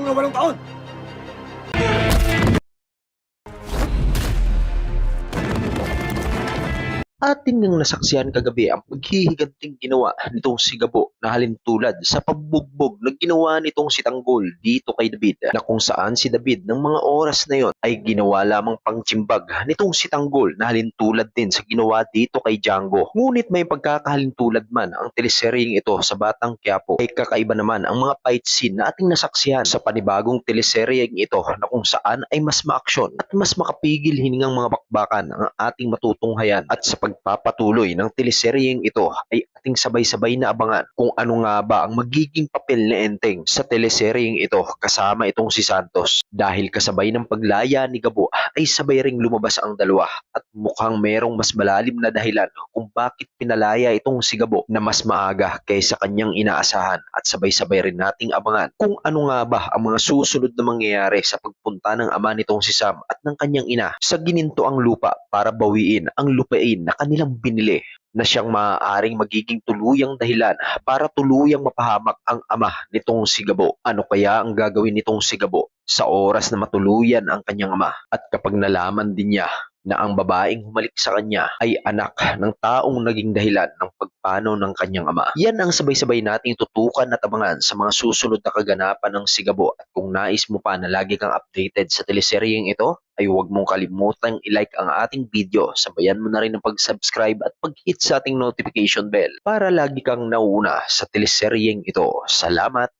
na 8 taon. Ating nang nasaksihan kagabi ang paghihiganting ginawa nitong si Gabo na halintulad sa pagbugbog na ginawa nitong si Tanggol dito kay David, na kung saan si David ng mga oras na yon ay ginawa lamang pangtsimbag nitong si Tanggol na halintulad din sa ginawa dito kay Django. Ngunit may pagkakahalintulad man ang teleseryeng ito sa Batang Quiapo, ay kakaiba naman ang mga fight scene na ating nasaksihan sa panibagong teleseryeng ito, na kung saan ay mas maaksyon at mas makapigil hiningang mga bakbakan ang ating matutunghayan. At sa pagpapatuloy ng teleseryeng ito ay ating sabay-sabay na abangan kung ano nga ba ang magiging papel ni Enteng sa teleseryeng ito kasama itong si Santos, dahil kasabay ng paglaya ni Gabo ay sabay ring lumabas ang dalawa at mukhang merong mas malalim na dahilan kung bakit pinalaya itong si Gabo na mas maaga kaysa kanyang inaasahan. At sabay-sabay rin nating abangan kung ano nga ba ang mga susunod na mangyayari sa pagpunta ng ama nitong si Sam at ng kanyang ina sa ginintoang lupa para bawiin ang lupain na kanilang binili, na siyang maaaring magiging tuluyang dahilan para tuluyang mapahamak ang ama nitong si Gabo. Ano kaya ang gagawin nitong si Gabo sa oras na matuluyan ang kanyang ama, at kapag nalaman din niya na ang babaeng humalik sa kanya ay anak ng taong naging dahilan ng pagpanaw ng kanyang ama? Yan ang sabay-sabay nating tutukan at abangan sa mga susunod na kaganapan ng si Gabo. At kung nais mo pa na lagi kang updated sa teleseryeng ito, ay huwag mong kalimutang i-like ang ating video. Sabayan mo na rin ang pag-subscribe at pag-hit sa ating notification bell para lagi kang nauuna sa teleseryeng ito. Salamat!